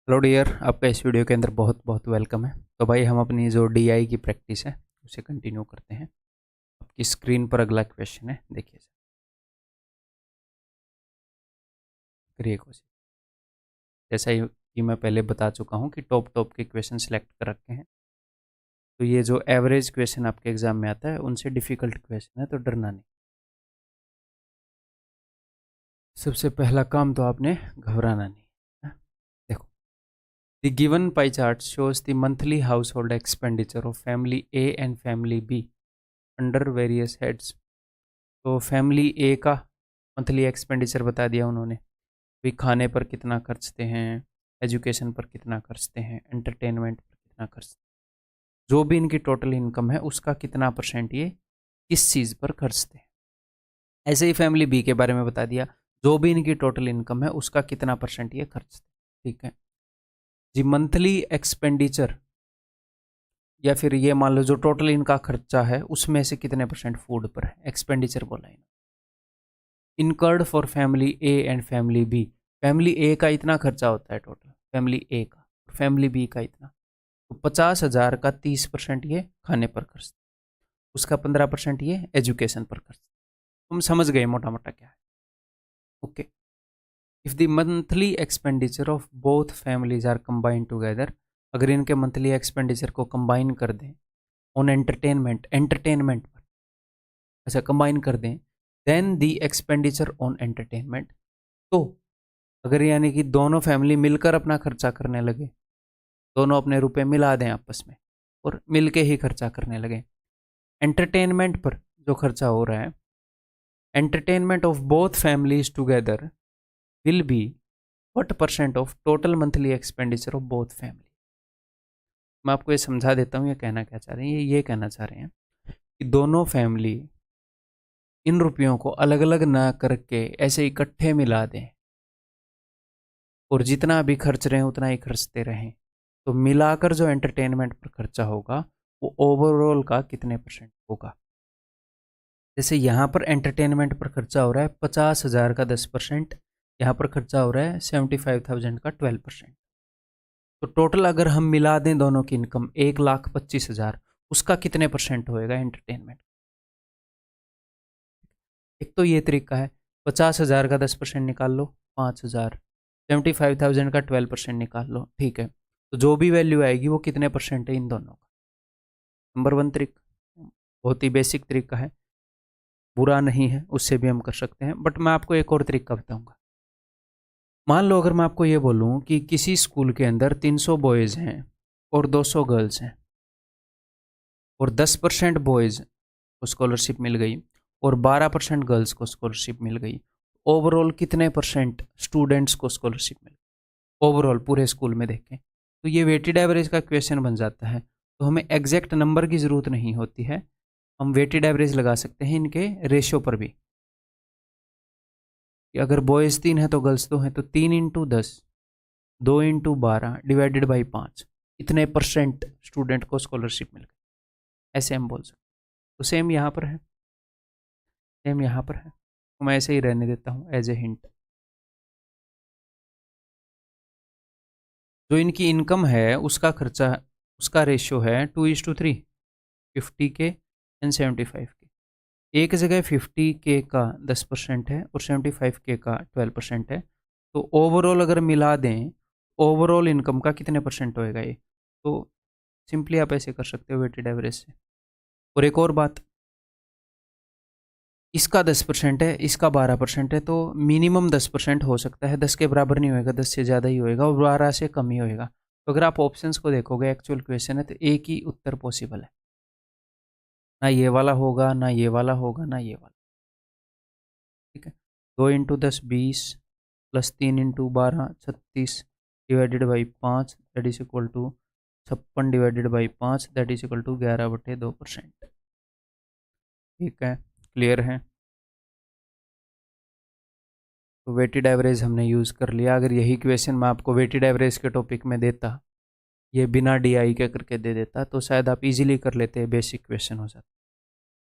Hello dear, आपका इस video के अंदर बहुत बहुत वेलकम है। तो भाई हम अपनी जो डीआई की प्रैक्टिस है उसे कंटिन्यू करते हैं। आपकी स्क्रीन पर अगला क्वेश्चन है, देखिए सर। करिए कोशिश। जैसा ही कि मैं पहले बता चुका हूँ कि टॉप टॉप के क्वेश्चन सिलेक्ट कर रखे हैं। तो ये जो एवरेज क्वेश्चन आपके एग्जाम में आता है उनसे डिफ़िकल्ट क्वेश्चन है, तो डरना नहीं। सबसे पहला काम तो आपने घबराना नहीं है। देखो, the given pie chart shows the monthly house hold expenditure of family A and family be under various heads. तो फैमिली ए का मंथली एक्सपेंडिचर बता दिया उन्होंने, भी खाने पर कितना खर्चते हैं, एजुकेशन पर कितना खर्चते हैं, एंटरटेनमेंट पर कितना खर्चते हैं, जो भी इनकी टोटल इनकम है उसका कितना परसेंट ये किस चीज़ पर खर्चते हैं। ऐसे ही फैमिली बी के बारे में बता दिया, जो भी इनकी टोटल इनकम है उसका कितना परसेंट ये खर्चते हैं। ठीक है जी। मंथली एक्सपेंडिचर या फिर ये मान लो जो टोटल इनका खर्चा है उसमें से कितने परसेंट फूड पर है, एक्सपेंडिचर बोला है। Incurred for family A and family B, family A का इतना खर्चा होता है टोटल फैमिली ए का, फैमिली बी का इतना। तो 50,000 का 30% ये खाने पर खर्च, उसका 15% ये एजुकेशन पर खर्च। तुम समझ गए मोटा मोटा क्या है। Okay. If the monthly expenditure of both families are combined together, अगर इनके मंथली एक्सपेंडिचर को कंबाइन कर दें ऑन एंटरटेनमेंट पर, ऐसा कंबाइन कर दें, then the expenditure on entertainment. तो अगर यानी कि दोनों फैमिली मिलकर अपना खर्चा करने लगे, दोनों अपने रुपए मिला दें आपस में और मिलके ही खर्चा करने लगे, एंटरटेनमेंट पर जो खर्चा हो रहा है, entertainment of both families together will be what percent of total monthly expenditure of both family. मैं आपको ये समझा देता हूँ ये कहना क्या चाह रहे हैं। ये कहना चाह रहे हैं कि दोनों फैमिली इन रुपयों को अलग अलग ना करके ऐसे इकट्ठे मिला दें और जितना भी खर्च रहे हैं उतना ही खर्चते रहें, तो मिलाकर जो एंटरटेनमेंट पर खर्चा होगा वो ओवरऑल का कितने परसेंट होगा। जैसे यहाँ पर एंटरटेनमेंट पर खर्चा हो रहा है 50,000 का 10%, यहाँ पर खर्चा हो रहा है 75,000 का 12%। तो टोटल अगर हम मिला दें दोनों की इनकम 1,25,000, उसका कितने परसेंट होएगा एंटरटेनमेंट। एक तो ये तरीका है, 50,000 का 10% निकाल लो 5,000, 75,000 का 12% निकाल लो। ठीक है, तो जो भी वैल्यू आएगी वो कितने परसेंट है इन दोनों का। नंबर वन तरीका, बहुत ही बेसिक तरीका है, बुरा नहीं है, उससे भी हम कर सकते हैं। बट मैं आपको एक और तरीका बताऊंगा। मान लो अगर मैं आपको ये बोलूं कि किसी स्कूल के अंदर 300 बॉयज़ हैं और 200 गर्ल्स हैं और 10% बॉयज़ को स्कॉलरशिप मिल गई और 12% गर्ल्स को स्कॉलरशिप मिल गई, ओवरऑल कितने परसेंट स्टूडेंट्स को स्कॉलरशिप मिल गई ओवरऑल पूरे स्कूल में देखें। तो ये वेटेड एवरेज का क्वेश्चन बन जाता है। तो हमें एग्जैक्ट नंबर की ज़रूरत नहीं होती है, हम वेटेड एवरेज लगा सकते हैं इनके रेशियो पर भी, कि अगर बॉयज़ 3 है तो गर्ल्स 2 हैं, तो 3 × 10, 2 × 12 डिवाइडेड बाई 5, इतने परसेंट स्टूडेंट को स्कॉलरशिप मिल गई, ऐसे हम बोल सकते हैं। तो सेम यहाँ पर है, सेम यहाँ पर है, तो मैं ऐसे ही रहने देता हूँ एज ए हिंट। जो इनकी इनकम है उसका खर्चा, उसका रेशियो है 2:3, 50K एंड 75K। एक जगह 50K का 10% है और 75K का 12% है। तो ओवरऑल अगर मिला दें, ओवरऑल इनकम का कितने परसेंट होएगा ये। तो सिंपली आप ऐसे कर सकते हो वेटेड एवरेज से। और एक और बात, इसका 10% है, इसका 12% है, तो मिनिमम 10% हो सकता है, 10 के बराबर नहीं होएगा, 10 से ज़्यादा ही होएगा और 12 से कम ही होएगा। तो अगर आप ऑप्शंस को देखोगे, एक्चुअल क्वेश्चन है, तो एक ही उत्तर पॉसिबल है, ना ये वाला होगा, ना ये वाला होगा, ना ये वाला। ठीक है, 2 × 10 20 plus 3 × 12 36 divided by 5 that is equal to 56 divided by 5 that is equal to 11/2%। ठीक है, क्लियर है। तो वेटेड एवरेज हमने यूज़ कर लिया। अगर यही क्वेश्चन मैं आपको वेटेड एवरेज के टॉपिक में देता, ये बिना डीआई के करके दे देता, तो शायद आप इजीली कर लेते, बेसिक क्वेश्चन हो जाता।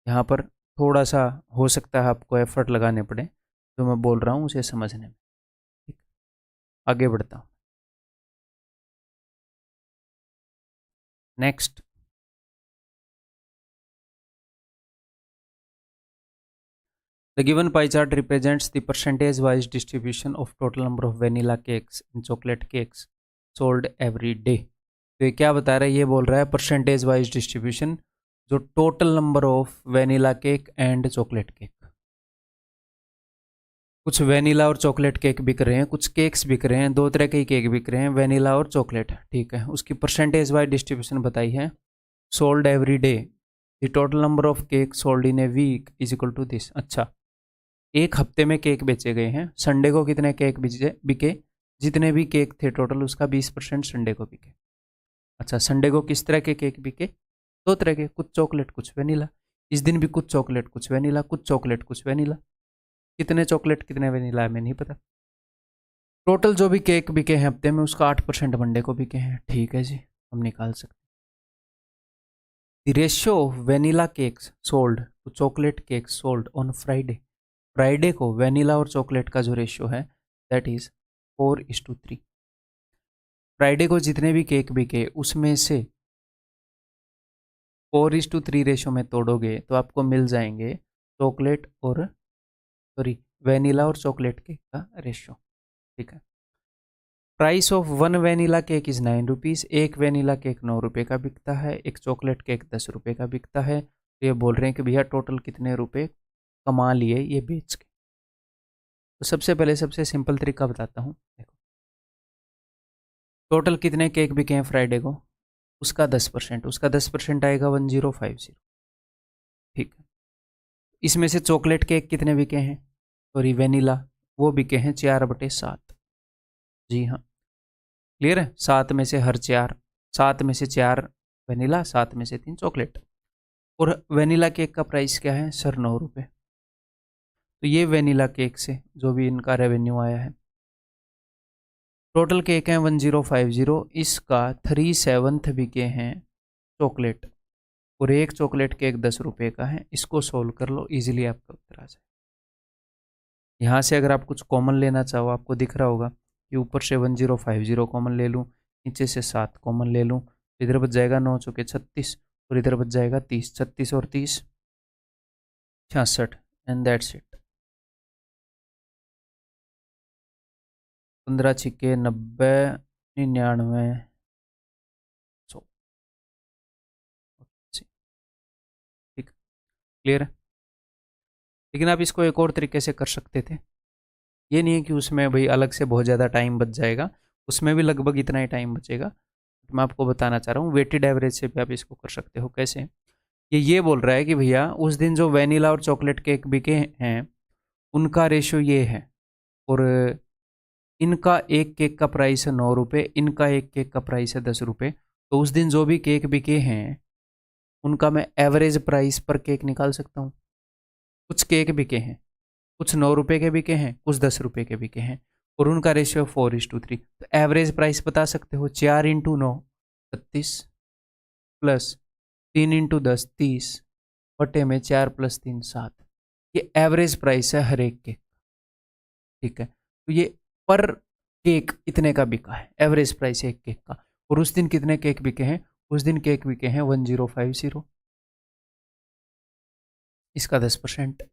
यहाँ पर थोड़ा सा हो सकता है आपको एफर्ट लगाने पड़े जो मैं बोल रहा हूँ उसे समझने में। ठीक, आगे बढ़ता हूँ। Next, the given pie chart represents the percentage wise distribution of total number of vanilla cakes and chocolate cakes sold every day. तो ये क्या बता रहा है, ये बोल रहा है परसेंटेज वाइज डिस्ट्रीब्यूशन, जो total number of vanilla cake and chocolate cake, कुछ वेनिला और चॉकलेट केक बिक रहे हैं, कुछ केक्स बिक रहे हैं, दो तरह के केक बिक रहे हैं, वेनिला और चॉकलेट, ठीक है, उसकी परसेंटेज वाइज डिस्ट्रीब्यूशन बताई है। Sold every day, the total number of cake sold in a week is equal to this. अच्छा, एक हफ्ते में केक बेचे गए हैं, संडे को कितने केक बिके, जितने भी केक थे टोटल उसका 20% संडे को बिके। अच्छा, संडे को किस तरह के केक बिके, दो तरह के, कुछ चॉकलेट कुछ वेनिला। इस दिन भी कुछ चॉकलेट कुछ वेनिला, कुछ चॉकलेट कुछ वेनिला। कितने चॉकलेट कितने वेनिला हमें नहीं पता। टोटल जो भी केक बिके हैं हफ्ते में उसका 8% मंडे को बिके हैं, ठीक है जी, हम निकाल सकते। The ratio of vanilla cakes sold to chocolate cakes sold on Friday, Friday को वेनिला और चॉकलेट का जो रेशियो है दैट इज 4:3। फ्राइडे को जितने भी केक बिके उसमें से 4:3 रेशियो में तोड़ोगे तो आपको मिल जाएंगे चॉकलेट और वेनिला और चॉकलेट केक का रेशियो, ठीक है। Price of 1 vanilla cake is 9 rupees, एक वेनिला केक 9 रुपये का बिकता है, एक चॉकलेट केक 10 रुपये का बिकता है। तो ये बोल रहे हैं कि भैया टोटल कितने रुपए कमा लिए ये बेच के। तो सबसे पहले सबसे सिंपल तरीका बताता हूँ, देखो टोटल कितने केक बिके हैं फ्राइडे को, उसका 10%, उसका 10% आएगा 1050, ठीक है। इसमें से चॉकलेट केक कितने बिके हैं, सॉरी वेनिला, वो बिके हैं 4/7, जी हाँ, क्लियर है। 7 में से हर 4, 7 में से 4 वेनिला, 7 में से 3 चॉकलेट। और वेनिला केक का प्राइस क्या है सर, 9 रुपये। तो ये वेनिला केक से जो भी इनका रेवेन्यू आया है, टोटल केक हैं 1050, इसका 3/7 बिके हैं चॉकलेट, और एक चॉकलेट केक 10 रुपये का है। इसको सोल्व कर लो, इजीली आपका उत्तर आ जाए। यहाँ से अगर आप कुछ कॉमन लेना चाहो, आपको दिख रहा होगा कि ऊपर से 1050 कॉमन ले लूँ, नीचे से 7 कॉमन ले लूँ, इधर बच जाएगा 9 चौके 36, और इधर बच जाएगा 30, 36 और 30 66, एंड दैट्स इट। 15 छिक्के 90, 99, 100, ठीक, क्लियर है। लेकिन आप इसको एक और तरीके से कर सकते थे, ये नहीं है कि उसमें भाई अलग से बहुत ज़्यादा टाइम बच जाएगा, उसमें भी लगभग इतना ही टाइम बचेगा। मैं आपको बताना चाह रहा हूँ वेटेड एवरेज से भी आप इसको कर सकते हो। कैसे, ये बोल रहा है कि भैया उस दिन जो वेनिला और चॉकलेट केक बिके हैं उनका रेशियो ये है, और इनका एक केक का प्राइस है 9 रुपये, इनका एक केक का प्राइस है 10 रुपये। तो उस दिन जो भी केक बिके हैं उनका मैं एवरेज प्राइस पर केक निकाल सकता हूँ। कुछ केक बिके हैं, कुछ 9 रुपये के बिके हैं, कुछ 10 रुपये के बिके हैं, और उनका रेशियो 4:3। तो एवरेज प्राइस बता सकते हो, 4 × 9 36 प्लस 3 × 10 30 बटे में 4 + 3 7, ये एवरेज प्राइस है हर एक केक, ठीक है। तो ये पर केक इतने का बिका है, एवरेज प्राइस है एक केक का। और उस दिन कितने केक बिके हैं, उस दिन केक बिके हैं 1050, इसका 10%,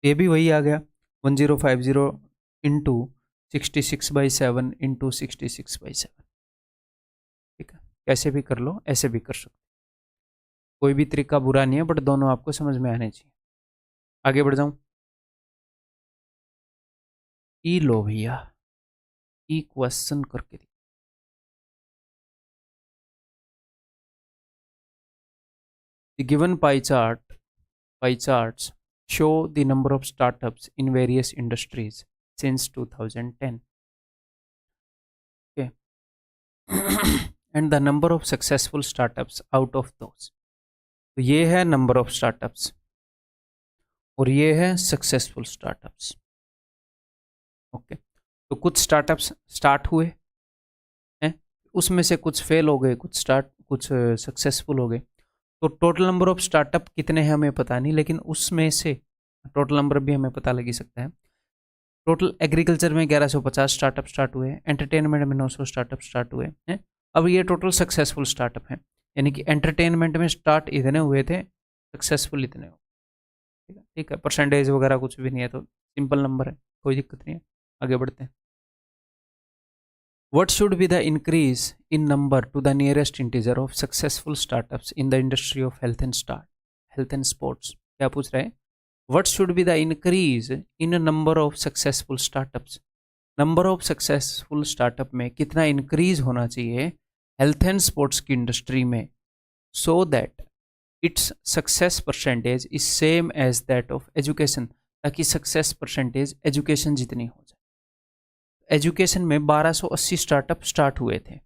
ये भी वही आ गया 1050 इंटू 66/7 इंटू 66/7, ठीक है। कैसे भी कर लो, ऐसे भी कर सकते, कोई भी तरीका बुरा नहीं है, बट दोनों आपको समझ में आने चाहिए। आगे बढ़ जाऊं, ई लो भैया, ई क्वेश्चन करके दी। The given pie charts show the number of startups in various industries since 2010. Okay. And the number of successful startups out of those. तो ये है नंबर ऑफ स्टार्टअप्स और ये है सक्सेसफुल स्टार्टअप्स। ओके, तो कुछ स्टार्टअप्स स्टार्ट हुए हैं, उसमें से कुछ फेल हो गए, कुछ सक्सेसफुल हो गए। तो टोटल नंबर ऑफ स्टार्टअप कितने हैं हमें पता नहीं, लेकिन उसमें से टोटल नंबर भी हमें पता लग ही सकता है। टोटल एग्रीकल्चर में 1150 स्टार्टअप स्टार्ट हुए, एंटरटेनमेंट में 900 स्टार्टअप स्टार्ट हुए हैं। अब ये टोटल सक्सेसफुल स्टार्टअप हैं। यानी कि एंटरटेनमेंट में स्टार्ट इतने हुए थे, सक्सेसफुल इतने हो। ठीक है, परसेंटेज वगैरह कुछ भी नहीं है, तो सिंपल नंबर है, कोई दिक्कत नहीं है। आगे बढ़ते हैं। What should be the increase in number to the nearest integer of successful startups in the industry of health and sports? क्या पूछ रहे हैं? What should be the increase in a number of successful startups? Number of successful startup में कितना increase होना चाहिए health and sports की industry में, so that its success percentage is same as that of education, ताकि success percentage education जितनी हो जाए। एजुकेशन में 1280 स्टार्टअप स्टार्ट हुए थे,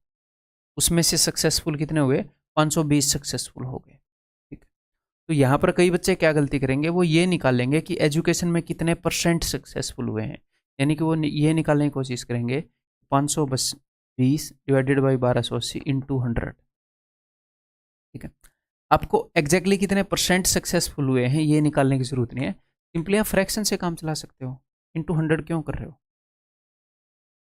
उसमें से सक्सेसफुल कितने हुए? 520 सक्सेसफुल हो गए। ठीक है, तो यहाँ पर कई बच्चे क्या गलती करेंगे, वो ये निकालेंगे कि एजुकेशन में कितने परसेंट सक्सेसफुल हुए हैं, यानी कि वो ये निकालने की कोशिश करेंगे 520 डिवाइडेड बाई 1280 इंटू 100। ठीक है, आपको एग्जैक्टली कितने परसेंट सक्सेसफुल हुए हैं ये निकालने की जरूरत नहीं है, सिंपली आप फ्रैक्शन से काम चला सकते हो। इंटू 100 क्यों कर रहे हो?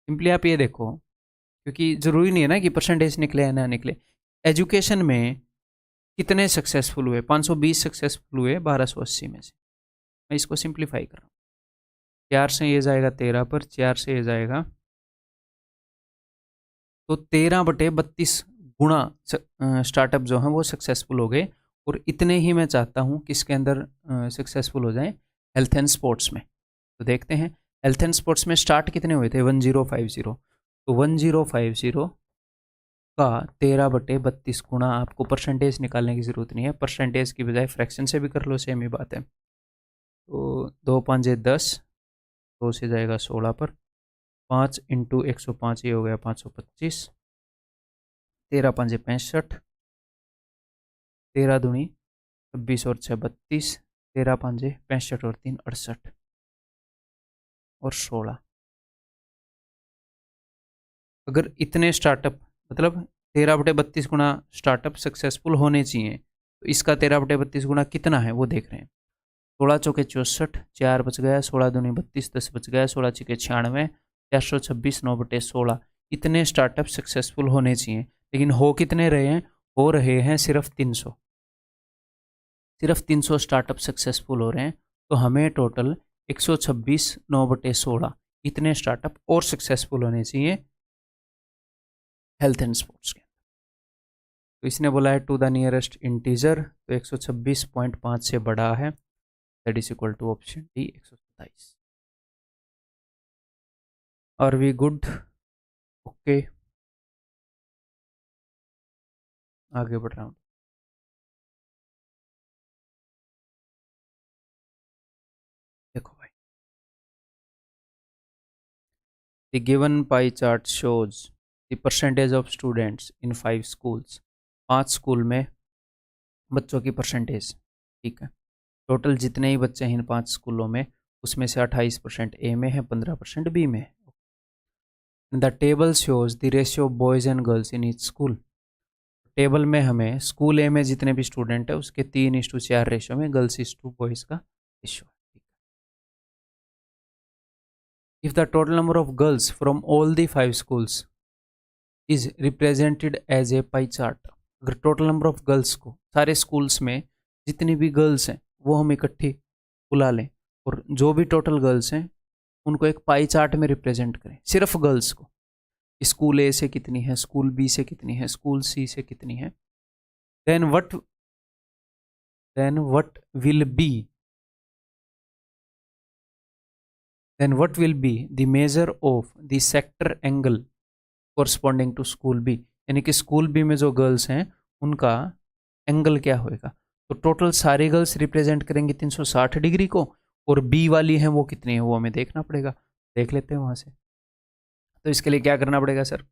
सिंपली आप ये देखो, क्योंकि ज़रूरी नहीं है ना कि परसेंटेज निकले या ना निकले। एजुकेशन में कितने सक्सेसफुल हुए? 520 सक्सेसफुल हुए 1280 में से। मैं इसको सिंप्लीफाई कर रहा हूँ, 4 से ये जाएगा 13 पर, 4 से ये जाएगा, तो 13/32 गुणा स्टार्टअप जो हैं वो सक्सेसफुल हो गए। और इतने ही मैं चाहता हूँ किसके अंदर सक्सेसफुल हो जाएं? हेल्थ एंड स्पोर्ट्स में। तो देखते हैं हेल्थ एंड स्पोर्ट्स में स्टार्ट कितने हुए थे? 1050। तो 1050 का 13/32 गुणा, आपको परसेंटेज निकालने की ज़रूरत नहीं है, परसेंटेज की बजाय फ्रैक्शन से भी कर लो, सेम ही बात है। तो 2 5 10, 2 से जाएगा 16 पर, 5 इंटू 105 ये हो गया 525, 13 5 65, 13 दूनी 26 और 6 32, 13 5 65 और 3 68 और 16। अगर इतने स्टार्टअप, मतलब 13/32 गुणा स्टार्टअप सक्सेसफुल होने चाहिए, तो इसका 13/32 गुणा कितना है वो देख रहे हैं। 16 चौके 64, 4 बच गया, 16 दूनी 32, 10 बच गया, 16 छक्के 96, 426, 9/16। इतने स्टार्टअप सक्सेसफुल होने चाहिए, लेकिन हो कितने रहे हैं? हो रहे हैं सिर्फ 300। सिर्फ 300 स्टार्टअप सक्सेसफुल हो रहे हैं, तो हमें टोटल 126 9/16 इतने स्टार्टअप और सक्सेसफुल होने चाहिए हेल्थ एंड स्पोर्ट्स के। तो इसने बोला है टू द नियरेस्ट इंटीजर, तो 126.5 से बड़ा है, that is equal to option D 127। Are we good? Okay, आगे बढ़ रहा हूँ। देखो भाई, the given pie chart shows the percentage of students in 5 schools. 5 school में बच्चों की परसेंटेज। ठीक है, टोटल जितने ही बच्चे हैं इन 5 स्कूलों में, उसमें से 28% ए में है, 15% बी में है। The table shows the ratio of boys and girls in each school. Table में हमें स्कूल ए में जितने भी स्टूडेंट है उसके 3:4 रेशियो में गर्ल्स इज टू बॉयज़ का ratio. If the total number of girls from all the 5 schools is represented as a pie chart. अगर टोटल नंबर ऑफ गर्ल्स को, सारे स्कूल्स में जितनी भी गर्ल्स हैं वो हम इकट्ठी बुला लें, और जो भी टोटल गर्ल्स हैं उनको एक पाई चार्ट में रिप्रेजेंट करें, सिर्फ गर्ल्स को। स्कूल ए से कितनी है, स्कूल बी से कितनी है, स्कूल सी से कितनी है, then what will be the major of the sector angle corresponding to school B. यानी कि स्कूल बी में जो गर्ल्स हैं उनका एंगल क्या होएगा। तो टोटल सारी गर्ल्स रिप्रेजेंट करेंगी 360 डिग्री को, और बी वाली हैं वो कितनी है वो हमें देखना पड़ेगा। देख लेते हैं वहाँ से। तो इसके लिए क्या करना पड़ेगा सर?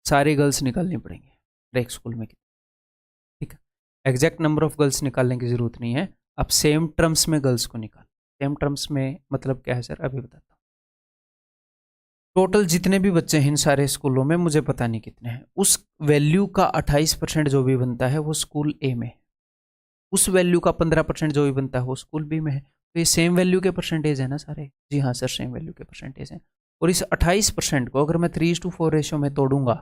सारी गर्ल्स निकालनी पड़ेंगी एक स्कूल में। ठीक है, एग्जैक्ट नंबर ऑफ गर्ल्स निकालने की ज़रूरत नहीं है, आप सेम टर्म्स में गर्ल्स को निकाल। सेम टर्म्स में मतलब क्या है सर? अभी बताता हूँ। टोटल जितने भी बच्चे हैं इन सारे स्कूलों में, मुझे पता नहीं कितने हैं, उस वैल्यू का 28% जो भी बनता है वो स्कूल ए में है, उस वैल्यू का 15% जो भी बनता है वो स्कूल बी में है। तो ये सेम वैल्यू के परसेंटेज है ना सारे? जी हाँ सर, सेम वैल्यू के परसेंटेज हैं। और इस 28% को अगर मैं 3:4 रेशियो में तोड़ूंगा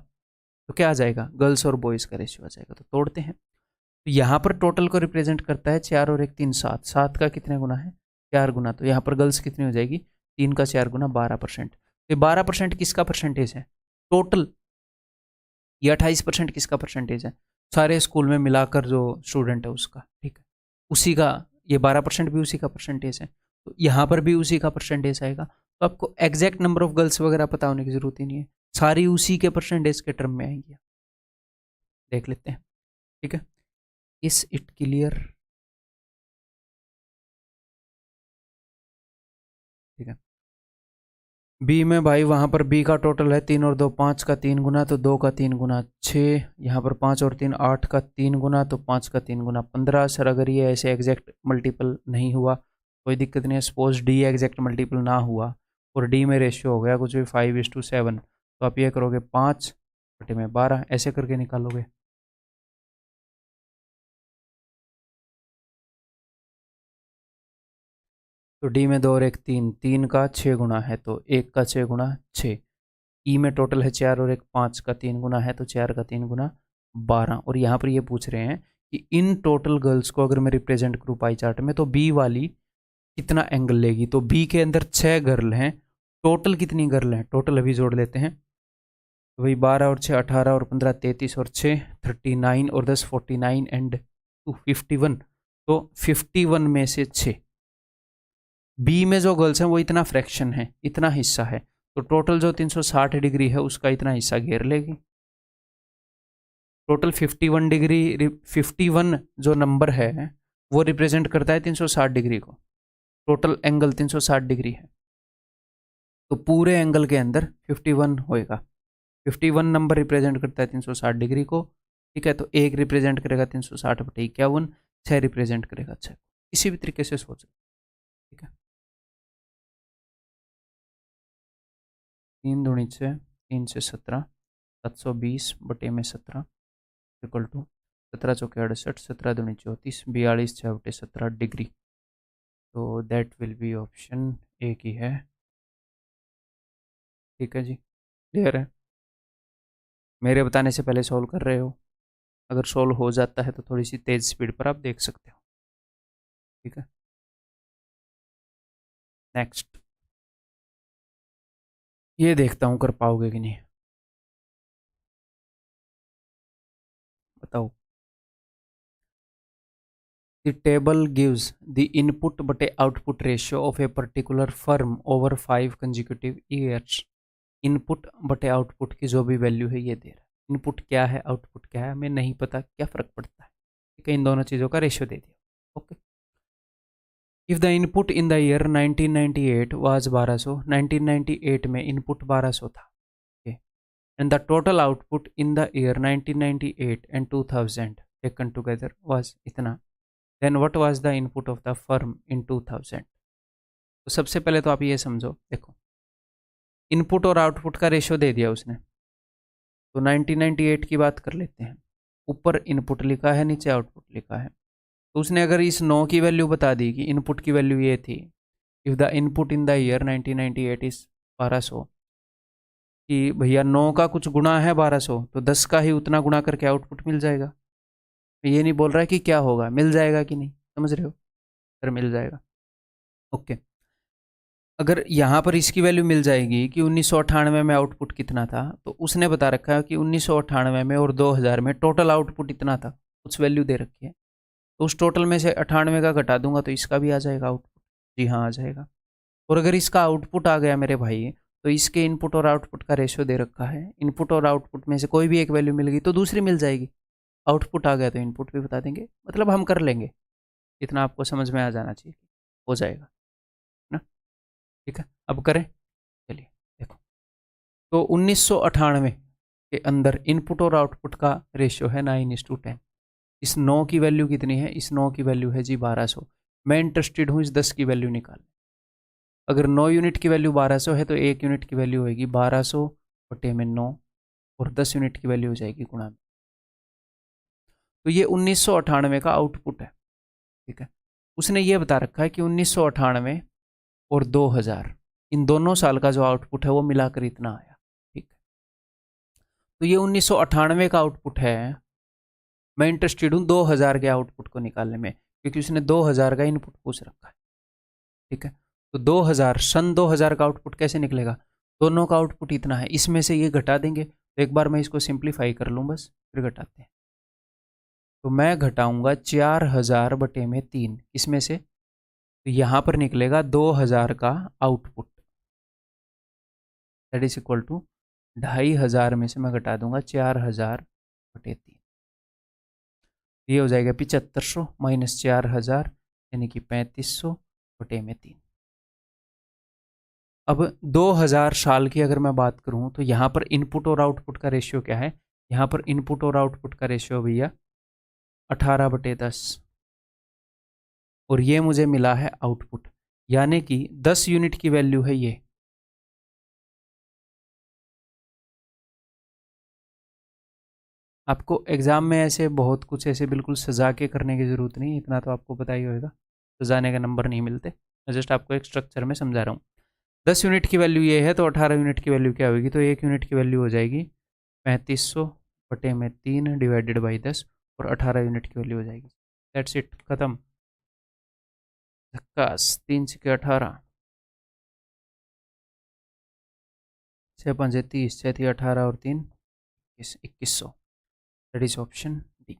तो क्या आ जाएगा, गर्ल्स और बॉयज़ का रेशियो आ जाएगा। तो तोड़ते हैं। तो यहाँ पर टोटल को रिप्रेजेंट करता है 4 और 1 3 7, 7 का कितने गुना है, 4 गुना। तो यहाँ पर गर्ल्स कितनी हो जाएगी, 3 का 4 गुना 12%। तो 12% किसका परसेंटेज है टोटल, ये 28% किसका परसेंटेज है, सारे स्कूल में मिलाकर जो स्टूडेंट है उसका, ठीक है, उसी का, ये 12% भी उसी का परसेंटेज है। तो यहाँ पर भी उसी का परसेंटेज आएगा। तो आपको एग्जैक्ट नंबर ऑफ गर्ल्स वगैरह पता होने की जरूरत ही नहीं है, सारी उसी के परसेंटेज के टर्म में आएंगी। देख लेते हैं, ठीक है। इज इट क्लियर, ठीक है। बी में भाई वहाँ पर बी का टोटल है 3 और 2 5 का 3 गुना, तो 2 का 3 गुना 6, यहाँ पर 5 और 3 8 का 3 गुना, तो 5 का 3 गुना 15। सर अगर ये ऐसे एग्जैक्ट मल्टीपल नहीं हुआ कोई दिक्कत नहीं है, सपोज डी एग्जैक्ट मल्टीपल ना हुआ और डी में रेशियो हो गया कुछ भी 5:7, तो आप ये करोगे 5/12 ऐसे करके निकालोगे। तो डी में 2 और 1 3, 3 का 6 गुना है तो 1 का 6 गुना 6। ई में टोटल है 4 और 1 5 का 3 गुना है तो 4 का 3 गुना 12। और यहाँ पर ये पूछ रहे हैं कि इन टोटल गर्ल्स को अगर मैं रिप्रेजेंट करूँ पाई चार्ट में तो बी वाली कितना एंगल लेगी। तो बी के अंदर 6 गर्ल हैं, टोटल कितनी गर्ल हैं, टोटल अभी जोड़ लेते हैं। तो वही 12 और 6 18 और 15 33 और 6 39 और 10 49 एंड 2 51। तो 51 में से 6 बी में जो गर्ल्स हैं वो इतना फ्रैक्शन है, इतना हिस्सा है, तो टोटल जो 360 डिग्री है उसका इतना हिस्सा घेर लेगी। टोटल 51 डिग्री, 51 जो नंबर है वो रिप्रेजेंट करता है 360 डिग्री को, टोटल एंगल 360 डिग्री है, तो पूरे एंगल के अंदर 51 होएगा। 51 नंबर रिप्रेजेंट करता है 360 डिग्री को, ठीक है। तो एक रिप्रेजेंट करेगा 360/51, 6 रिप्रेजेंट करेगा 6। किसी भी तरीके से सोचो, ठीक है। 3 दूनी 6, 3 से 17, 720/17 इक्वल टू 17 चौके 68, 17 दूनी 34, 42 6/17 डिग्री। तो that will be option A की है, ठीक है जी। क्लियर है, मेरे बताने से पहले सॉल्व कर रहे हो, अगर सॉल्व हो जाता है तो थोड़ी सी तेज स्पीड पर आप देख सकते हो, ठीक है। नेक्स्ट, ये देखता हूँ कर पाओगे कि नहीं, बताओ। The table gives the input but a output ratio of a particular firm over 5 consecutive years. Input बटे आउटपुट की जो भी वैल्यू है ये दे रहा है। इनपुट क्या है आउटपुट क्या है हमें नहीं पता, क्या फ़र्क पड़ता है, ठीक है। इन दोनों चीज़ों का रेशियो दे दिया, okay. If the input in the year 1998 was 1200, 1998 में इनपुट 1200 था, okay, and the total output in the year 1998 and 2000 taken together was इतना, then what was the input of the firm in 2000। तो सबसे पहले तो आप ये समझो, देखो इनपुट और आउटपुट का रेशियो दे दिया उसने, तो 1998 की बात कर लेते हैं। ऊपर इनपुट लिखा है नीचे आउटपुट लिखा है, तो उसने अगर इस 9 की वैल्यू बता दी कि इनपुट की वैल्यू ये थी, if the input in the year 1998 is 1200, कि भैया 9 का कुछ गुणा है 1200 तो 10 का ही उतना गुणा करके आउटपुट मिल जाएगा। ये नहीं बोल रहा है कि क्या होगा, मिल जाएगा कि नहीं, समझ रहे हो, सर मिल जाएगा, ओके। अगर यहाँ पर इसकी वैल्यू मिल जाएगी कि 1998 में आउटपुट कितना था, तो उसने बता रखा है कि 1998 में और 2000 में टोटल आउटपुट इतना था, कुछ वैल्यू दे रखी है, तो उस टोटल में से 98 का घटा दूंगा तो इसका भी आ जाएगा आउटपुट, जी हाँ आ जाएगा। और अगर इसका आउटपुट आ गया मेरे भाई, तो इसके इनपुट और आउटपुट का रेशियो दे रखा है, इनपुट और आउटपुट में से कोई भी एक वैल्यू मिल गई तो दूसरी मिल जाएगी, आउटपुट आ गया तो इनपुट भी बता देंगे, मतलब हम कर लेंगे, इतना आपको समझ में आ जाना चाहिए, हो जाएगा ना, ठीक है। अब करें, चलिए देखो। तो 1998 के अंदर इनपुट और आउटपुट का रेशियो है 9:10। इस 9 की वैल्यू कितनी है, इस 9 की वैल्यू है जी 1200। मैं इंटरेस्टेड हूँ इस 10 की वैल्यू निकालने। अगर 9 यूनिट की वैल्यू 1200 है तो 1 यूनिट की वैल्यू होगी 1200 बटे में 9 और 10 यूनिट की वैल्यू हो जाएगी गुणा में। तो ये 1998 का आउटपुट है, ठीक है। उसने ये बता रखा है कि 1998 और 2000 इन दोनों साल का जो आउटपुट है वो मिलाकर इतना आया, ठीक है। तो ये 1998 का आउटपुट है। मैं इंटरेस्टेड हूँ 2000 के आउटपुट को निकालने में, क्योंकि उसने 2000 का इनपुट पूछ रखा है। ठीक है, तो 2000 का आउटपुट कैसे निकलेगा? दोनों का आउटपुट इतना है, इसमें से ये घटा देंगे। तो एक बार मैं इसको सिंप्लीफाई कर लूँ बस, फिर घटाते हैं। तो मैं घटाऊंगा 4000 बटे में 3, इसमें से तो यहाँ पर निकलेगा 2000 का output, that is equal to 2500 में से मैं घटा दूंगा 4000 बटे 3। ये हो जाएगा 7500 माइनस 4000 यानी कि 3500 बटे में 3। अब 2000 साल की अगर मैं बात करूं तो यहाँ पर इनपुट और आउटपुट का रेशियो क्या है? यहाँ पर इनपुट और आउटपुट का रेशियो भैया 18/10, और ये मुझे मिला है आउटपुट, यानी कि 10 यूनिट की वैल्यू है ये। आपको एग्जाम में ऐसे बहुत कुछ ऐसे बिल्कुल सजा के करने की ज़रूरत नहीं, इतना तो आपको पता ही होगा, सजाने का नंबर नहीं मिलते। मैं जस्ट आपको एक स्ट्रक्चर में समझा रहा हूँ। 10 यूनिट की वैल्यू ये है, तो 18 यूनिट की वैल्यू क्या होगी? तो 1 यूनिट की वैल्यू हो जाएगी 3500 बटे में 3 डिवाइडेड बाई 10, और 18 यूनिट की वैल्यू हो जाएगी। दैट्स इट, खत्म। धक्कास, 3 छक्के 18, 6 पंजे 30, 6 थी 18 और 3 2100। That is option D.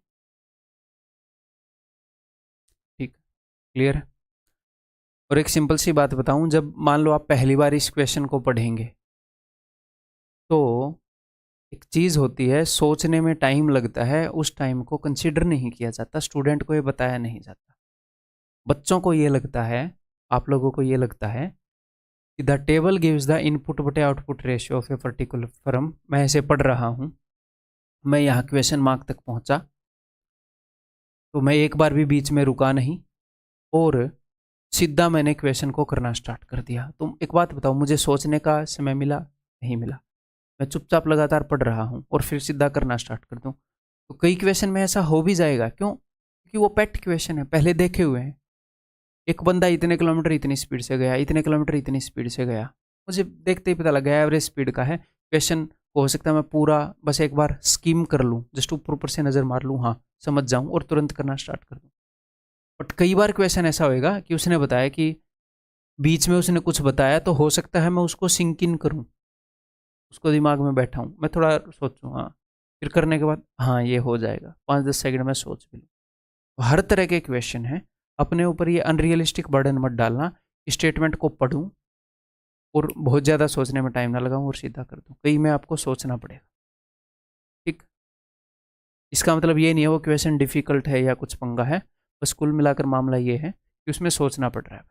ठीक, क्लियर है? और एक सिंपल सी बात बताऊं, जब मान लो आप पहली बार इस क्वेश्चन को पढ़ेंगे तो एक चीज़ होती है, सोचने में टाइम लगता है, उस टाइम को कंसिडर नहीं किया जाता, स्टूडेंट को ये बताया नहीं जाता। बच्चों को ये लगता है, आप लोगों को ये लगता है कि the table gives the input बटे output ratio of a particular firm. मैं ऐसे पढ़ रहा हूँ, मैं यहाँ क्वेश्चन मार्क तक पहुँचा तो मैं एक बार भी बीच में रुका नहीं और सीधा मैंने क्वेश्चन को करना स्टार्ट कर दिया। तुम एक बात बताओ, मुझे सोचने का समय मिला? नहीं मिला। मैं चुपचाप लगातार पढ़ रहा हूँ और फिर सीधा करना स्टार्ट कर दूँ तो कई क्वेश्चन में ऐसा हो भी जाएगा। क्यों? क्योंकि वो पेट क्वेश्चन है, पहले देखे हुए हैं। एक बंदा इतने किलोमीटर इतनी स्पीड से गया, इतने किलोमीटर इतनी स्पीड से गया, मुझे देखते ही पता लग गया एवरेज स्पीड का है। क्वेश्चन हो सकता है मैं पूरा बस एक बार स्कीम कर लूँ, जस्ट ऊपर ऊपर से नज़र मार लूँ, हाँ समझ जाऊँ और तुरंत करना स्टार्ट कर दूँ। बट कई बार क्वेश्चन ऐसा होएगा कि उसने बताया कि बीच में उसने कुछ बताया, तो हो सकता है मैं उसको सिंक इन करूँ, उसको दिमाग में बैठा हूँ, मैं थोड़ा सोचूँ, हाँ फिर करने के बाद हाँ ये हो जाएगा, 5-10 सेकंड में सोच भी लूँ। तो हर तरह के क्वेश्चन है, अपने ऊपर ये अनरियलिस्टिक बर्डन मत डालना। स्टेटमेंट को पढ़ूँ और बहुत ज़्यादा सोचने में टाइम ना लगाऊँ और सीधा कर दूँ, कहीं में आपको सोचना पड़ेगा। ठीक, इसका मतलब ये नहीं है वो क्वेश्चन डिफिकल्ट है या कुछ पंगा है, बस कुल मिलाकर मामला ये है कि उसमें सोचना पड़ रहा है,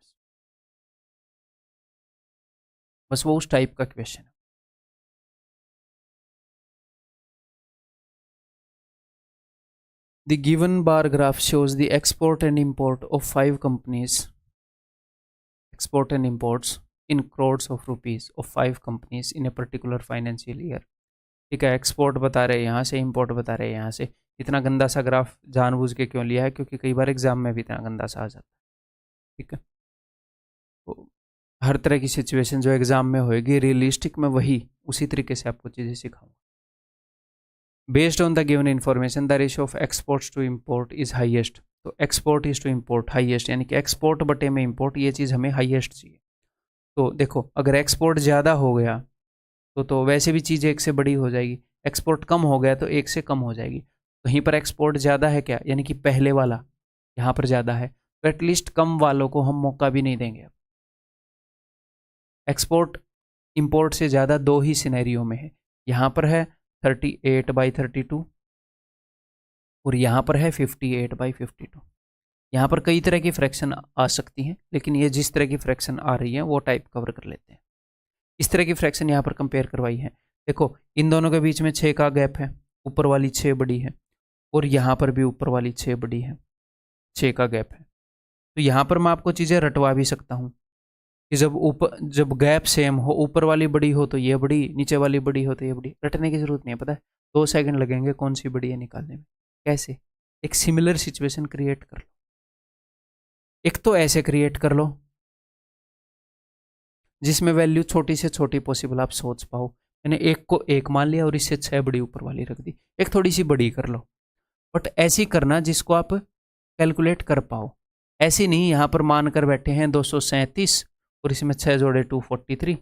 बस वो उस टाइप का क्वेश्चन है। The given bar graph shows the export and import of 5 companies, export and imports in crores of rupees of 5 companies in a particular financial year. ठीक है, एक्सपोर्ट बता रहे हैं यहाँ से, इंपोर्ट बता रहे हैं यहाँ से। इतना गंदा सा ग्राफ जानबूझ के क्यों लिया है? क्योंकि कई बार एग्जाम में भी इतना गंदा सा आ जाता है। ठीक है, तो हर तरह की सिचुएशन जो एग्जाम में होएगी रियलिस्टिक में वही उसी तरीके से आपको चीज़ें सिखाऊंगा। Based on the given information the ratio of exports to import is highest. तो export is to import highest, यानी कि एक्सपोर्ट बटे में इम्पोर्ट, ये चीज़ हमें हाईएस्ट चाहिए। तो देखो, अगर एक्सपोर्ट ज़्यादा हो गया तो वैसे भी चीज़ एक से बड़ी हो जाएगी, एक्सपोर्ट कम हो गया तो एक से कम हो जाएगी। कहीं पर एक्सपोर्ट ज़्यादा है क्या, यानी कि पहले वाला यहाँ पर ज़्यादा है, तो एटलीस्ट कम वालों को हम मौका भी नहीं देंगे। एक्सपोर्ट इंपोर्ट से ज़्यादा दो ही सिनेरियो में है, यहाँ पर है 38/32 और यहाँ पर है 58/52। यहाँ पर कई तरह की फ्रैक्शन आ सकती हैं, लेकिन ये जिस तरह की फ्रैक्शन आ रही है वो टाइप कवर कर लेते हैं। इस तरह की फ्रैक्शन यहाँ पर कंपेयर करवाई है। देखो, इन दोनों के बीच में 6 का गैप है, ऊपर वाली 6 बड़ी है और यहाँ पर भी ऊपर वाली 6 बड़ी है, 6 का गैप है। तो यहाँ पर मैं आपको चीज़ें रटवा भी सकता हूँ कि जब गैप सेम हो, ऊपर वाली बड़ी हो तो ये बड़ी, नीचे वाली बड़ी हो तो ये बड़ी। रटने की जरूरत नहीं है, पता है 2 सेकंड लगेंगे कौन सी बड़ी है निकालने में। कैसे? एक सिमिलर सिचुएशन क्रिएट कर लो। एक तो ऐसे क्रिएट कर लो जिसमें वैल्यू छोटी से छोटी पॉसिबल आप सोच पाओ। मैंने एक को एक मान लिया और इससे 6 बड़ी ऊपर वाली रख दी, एक थोड़ी सी बड़ी कर लो, बट ऐसी करना जिसको आप कैलकुलेट कर पाओ। ऐसी नहीं यहाँ पर मान कर बैठे हैं 237 और इसमें 6 जोड़े 243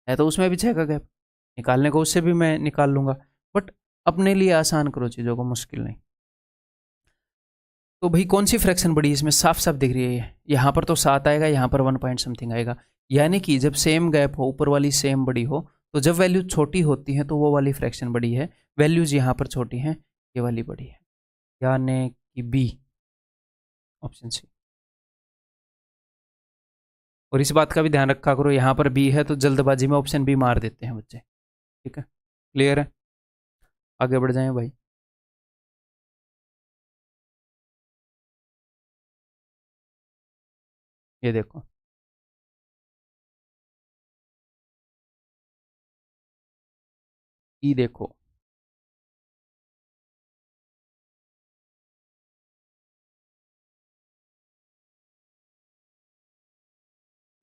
है, तो उसमें भी 6 का गैप निकालने को उससे भी मैं निकाल लूँगा, बट अपने लिए आसान करो चीज़ों को, मुश्किल नहीं। तो भाई कौन सी फ्रैक्शन बड़ी इसमें साफ साफ दिख रही है, यहाँ पर तो 7 आएगा, यहाँ पर 1 पॉइंट समथिंग आएगा, यानी कि जब सेम गैप हो, ऊपर वाली सेम बड़ी हो, तो जब वैल्यू छोटी होती है तो वो वाली फ्रैक्शन बड़ी है, वैल्यूज यहाँ पर छोटी हैं, ये वाली बड़ी है, यानी कि बी, ऑप्शन सी। और इस बात का भी ध्यान रखा करो, यहाँ पर बी है तो जल्दबाजी में ऑप्शन बी मार देते हैं बच्चे, ठीक है, क्लियर है, आगे बढ़ जाएं भाई। ये देखो, ई देखो,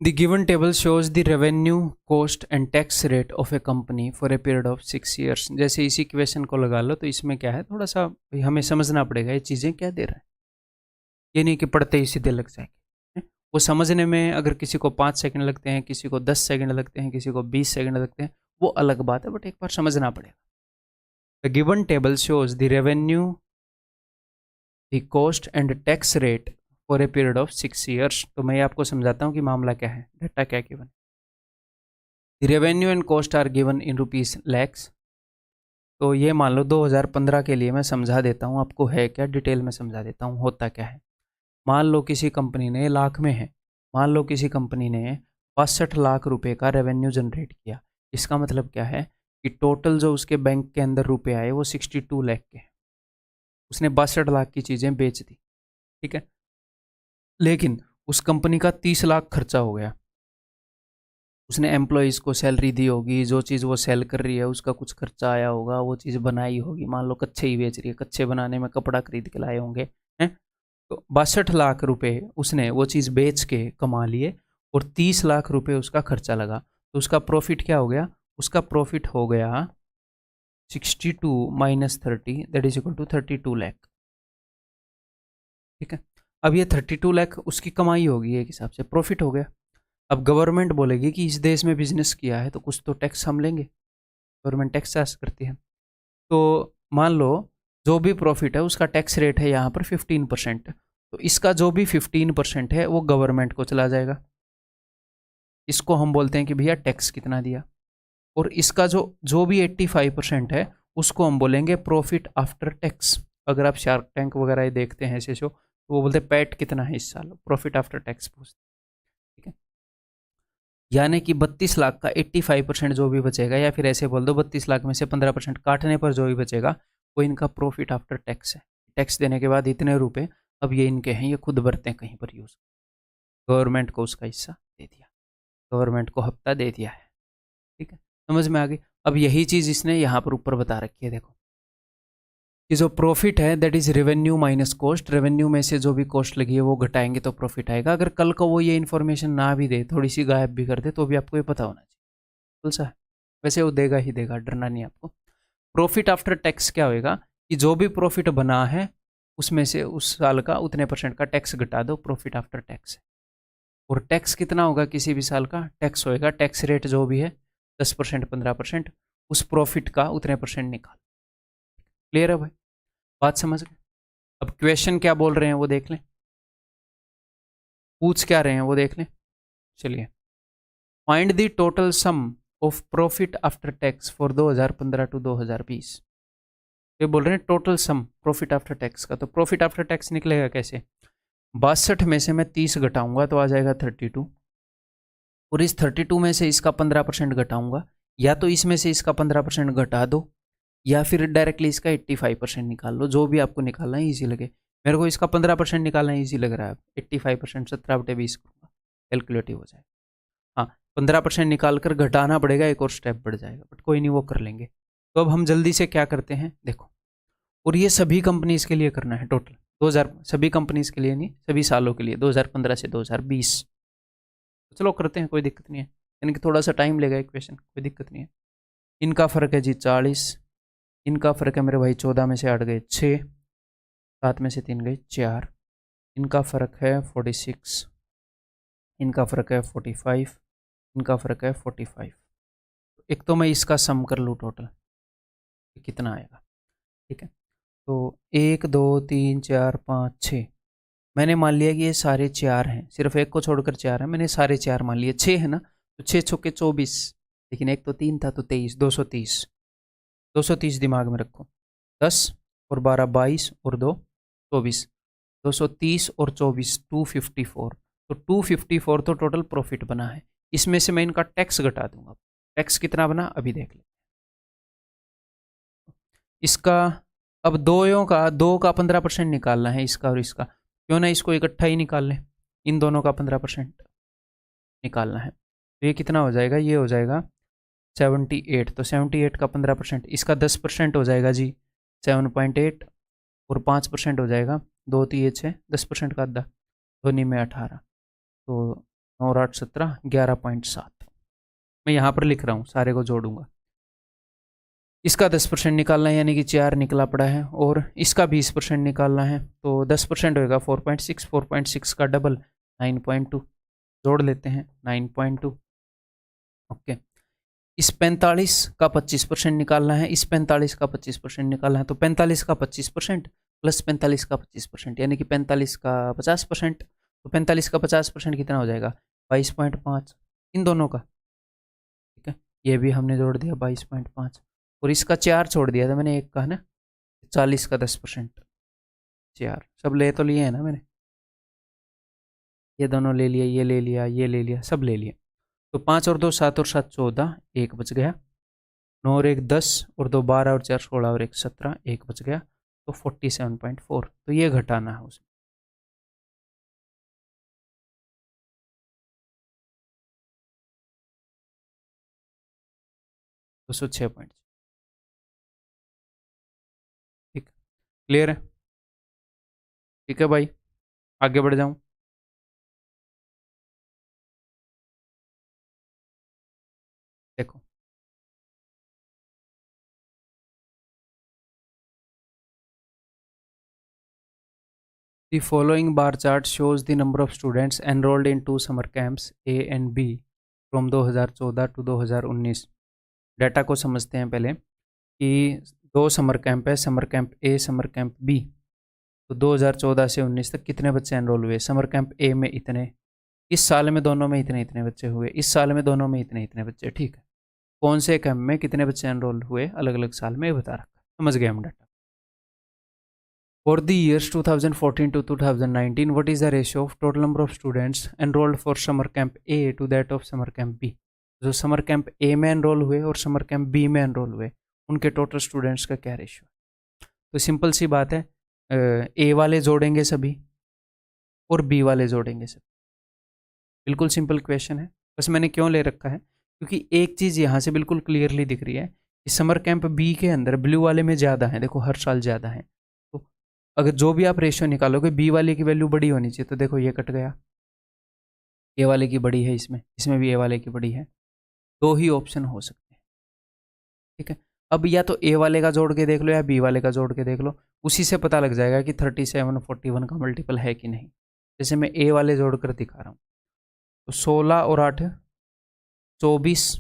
The given table shows the revenue, cost and tax rate of a company for a period of 6 years। जैसे इसी क्वेश्चन को लगा लो तो इसमें क्या है, थोड़ा सा हमें समझना पड़ेगा ये चीज़ें क्या दे रहा है, ये नहीं कि पढ़ते ही सीधे लग जाएंगे। वो समझने में अगर किसी को 5 सेकंड लगते हैं, किसी को 10 सेकंड लगते हैं, किसी को 20 सेकंड लगते हैं, वो अलग बात है, बट एक बार समझना पड़ेगा। The given table shows the revenue, the cost and tax rate for a period of 6 years. तो मैं आपको समझाता हूँ कि मामला क्या है, डाटा क्या given. The revenue and cost are given in rupees lakhs. तो ये मान लो 2015 के लिए मैं समझा देता हूँ आपको, है क्या डिटेल में समझा देता हूँ होता क्या है। मान लो किसी कंपनी ने, लाख में है, मान लो किसी कंपनी ने 62 लाख रुपए का रेवेन्यू जनरेट किया। इसका मतलब क्या है कि टोटल जो उसके बैंक के अंदर रुपए आए वो 62 लाख के हैं। उसने 62 लाख की चीज़ें बेच दी, ठीक है, लेकिन उस कंपनी का 30 लाख खर्चा हो गया। उसने एम्प्लॉयज़ को सैलरी दी होगी, जो चीज़ वो सेल कर रही है उसका कुछ खर्चा आया होगा, वो चीज़ बनाई होगी, मान लो कच्चे ही बेच रही है, कच्चे बनाने में कपड़ा खरीद के लाए होंगे, हैं, तो 62 लाख रुपए उसने वो चीज़ बेच के कमा लिए और 30 लाख रुपए उसका खर्चा लगा, तो उसका प्रॉफिट क्या हो गया, उसका प्रॉफिट हो गया 62 minus 30 that is equal to 32 lakh, ठीक है। अब ये 32 लाख उसकी कमाई होगी, एक हिसाब से प्रॉफिट हो गया। अब गवर्नमेंट बोलेगी कि इस देश में बिजनेस किया है तो कुछ तो टैक्स हम लेंगे, गवर्नमेंट टैक्स चार्ज करती है। तो मान लो जो भी प्रॉफिट है उसका टैक्स रेट है यहाँ पर 15%, तो इसका जो भी 15% है वो गवर्नमेंट को चला जाएगा। इसको हम बोलते हैं कि भैया टैक्स कितना दिया, और इसका जो जो भी 85% है उसको हम बोलेंगे प्रॉफिट आफ्टर टैक्स। अगर आप शार्क टैंक वगैरह ये देखते हैं ऐसे शो, तो वो बोलते हैं पैट कितना है इस साल, प्रॉफिट आफ्टर टैक्स पूछते, ठीक है। यानी कि 32 लाख का 85% जो भी बचेगा, या फिर ऐसे बोल दो 32 लाख में से 15% काटने पर जो भी बचेगा वो इनका प्रॉफिट आफ्टर टैक्स है। टैक्स देने के बाद इतने रुपए अब ये इनके हैं, ये खुद भरते हैं कहीं पर यूज़, गवर्नमेंट को उसका हिस्सा दे दिया, गवर्नमेंट को हफ्ता दे दिया है, ठीक है, समझ में आ गई। अब यही चीज़ इसने यहाँ पर ऊपर बता रखी है, देखो कि जो प्रॉफिट है that is revenue minus cost, revenue में से जो भी कॉस्ट लगी है वो घटाएंगे तो प्रॉफिट आएगा। अगर कल को वो ये इन्फॉर्मेशन ना भी दे, थोड़ी सी गायब भी कर दे, तो भी आपको ये पता होना चाहिए, बिल्कुल सा है। वैसे वो देगा ही देगा, डरना नहीं आपको। प्रॉफिट आफ्टर टैक्स क्या होएगा कि जो भी प्रॉफिट बना है उसमें से उस साल का उतने % का टैक्स घटा दो, प्रॉफिट आफ्टर टैक्स है। और टैक्स कितना होगा किसी भी साल का, टैक्स होएगा टैक्स रेट जो भी है 10% 15%, उस प्रॉफिट का उतने % निकाल। क्लियर है भाई, बात समझ गए। अब क्वेश्चन क्या बोल रहे हैं वो देख लें, पूछ क्या रहे हैं वो देख लें। चलिए, find the total sum of profit after tax for 2015 to 2020। ये बोल रहे हैं total sum profit after tax का, तो प्रॉफिट आफ्टर टैक्स निकलेगा कैसे, 62 में से मैं 30 घटाऊंगा तो आ जाएगा 32, और इस 32 में से इसका 15% घटाऊंगा, या तो इसमें से इसका 15% घटा दो, या फिर डायरेक्टली इसका 85% निकाल लो, जो भी आपको निकालना है ईजी लगे। मेरे को इसका 15% निकालना ईजी लग रहा है, 85% 17/20 करूँगा, कैलकुलेटिव हो जाएगा। हाँ, 15% निकाल कर घटाना पड़ेगा, एक और स्टेप बढ़ जाएगा, बट कोई नहीं वो कर लेंगे। तो अब हम जल्दी से क्या करते हैं देखो, और ये सभी कंपनीज के लिए करना है टोटल 2000, सभी कंपनीज के लिए नहीं, सभी सालों के लिए 2015 से 2020। तो चलो करते हैं, कोई दिक्कत नहीं है, यानी कि थोड़ा सा टाइम लेगा इक्वेशन, कोई दिक्कत नहीं है। इनका फ़र्क है जी 40, इनका फ़र्क है मेरे भाई 14 में से 8 गए 6, 7 में से 3 गए 4, इनका फ़र्क है 46, इनका फ़र्क है 45, इनका फ़र्क है 45। एक तो मैं इसका सम कर लूँ टोटल कितना आएगा, ठीक है। तो 1 2 3 4 5 6, मैंने मान लिया कि ये सारे 4 हैं, सिर्फ एक को छोड़कर 4 है, मैंने सारे 4 मान लिए। 6 है ना, तो 6 छक्के 24, लेकिन एक तो 3 था तो 23, 230, 230 दिमाग में रखो। 10 और 12 22 और 2 24, 230 और 24 254, तो 254 तो टोटल प्रॉफिट बना है। इसमें से मैं इनका टैक्स घटा दूंगा। टैक्स कितना बना अभी देख ले। इसका अब दो का 15% निकालना है, इसका और इसका, क्यों ना इसको इकट्ठा ही निकाल लें। इन दोनों का 15% निकालना है, तो ये कितना हो जाएगा, ये हो जाएगा 78। तो 78 का 15%, इसका 10% हो जाएगा जी 7.8, और 5% हो जाएगा 2 3 6, 10% का आधा, ध्वनि में 18, तो 9 और 8 17, 11.7। मैं यहाँ पर लिख रहा हूँ, सारे को जोड़ूंगा। इसका 10% निकालना है, यानी कि 4 निकला पड़ा है, और इसका 20% निकालना है, तो 10% होगा 4.6, 4.6 का डबल 9.2, जोड़ लेते हैं 9.2। ओके, इस 45 का 25% निकालना है, इस 45 का 25% निकालना है, तो 45 का 25% प्लस 45 का 25%, यानी कि 45 का 50%, तो 45 का 50% कितना हो जाएगा 22.5, इन दोनों का, ठीक है। ये भी हमने जोड़ दिया 22.5, और इसका 4 छोड़ दिया था मैंने, एक का है ना, 40 का 10%, 4 सब ले तो लिए है ना मैंने, ये दोनों ले लिया, ये ले लिया, ये ले लिया, सब ले लिया। तो 5 और 2 7 और 7 14, एक बच गया। 9 और 1 10 और 2 12 और 4 16 और 1 17, एक बच गया, तो 47.4, तो ये घटाना है उसमें। 206 पॉइंट, ठीक, क्लियर है, ठीक है भाई, आगे बढ़ जाऊं। देखो, the following bar chart shows the number of students enrolled in two summer camps A and B from 2014 to 2019। Data को समझते हैं पहले कि दो समर कैंप है, समर कैंप ए, समर कैंप बी। तो 2014 से 19 तक कितने बच्चे एनरोल हुए, समर कैंप ए में इतने, इस साल में दोनों में इतने इतने बच्चे हुए, इस साल में दोनों में इतने इतने बच्चे, ठीक है। कौन से कैंप में कितने बच्चे एनरोल हुए अलग अलग साल में, ये बता रखा, समझ गए हम data. For the years 2014 to 2019, what is the ratio of total number of students enrolled for summer camp A to that of summer camp B? जो समर कैंप ए में एनरोल हुए और समर कैंप बी में enrol हुए, उनके total students का क्या ratio. तो सिंपल सी बात है, ए वाले जोड़ेंगे सभी और बी वाले जोड़ेंगे सभी, बिल्कुल सिंपल क्वेश्चन है। बस मैंने क्यों ले रखा है, क्योंकि एक चीज़ यहाँ से बिल्कुल क्लियरली दिख रही है कि समर कैंप बी के अंदर ब्लू वाले में ज़्यादा है, देखो हर साल ज़्यादा है। तो अगर जो भी आप रेशियो निकालोगे बी वाले की वैल्यू बड़ी होनी चाहिए, तो देखो ये कट गया, ए वाले की बड़ी है, इसमें इसमें भी ए वाले की बड़ी है। दो ही ऑप्शन हो सकते हैं, ठीक है। अब या तो ए वाले का जोड़ के देख लो या बी वाले का जोड़ के देख लो, उसी से पता लग जाएगा कि 37 41 का मल्टीपल है कि नहीं। जैसे मैं ए वाले जोड़ कर दिखा रहा हूँ, तो 16 और 8 24।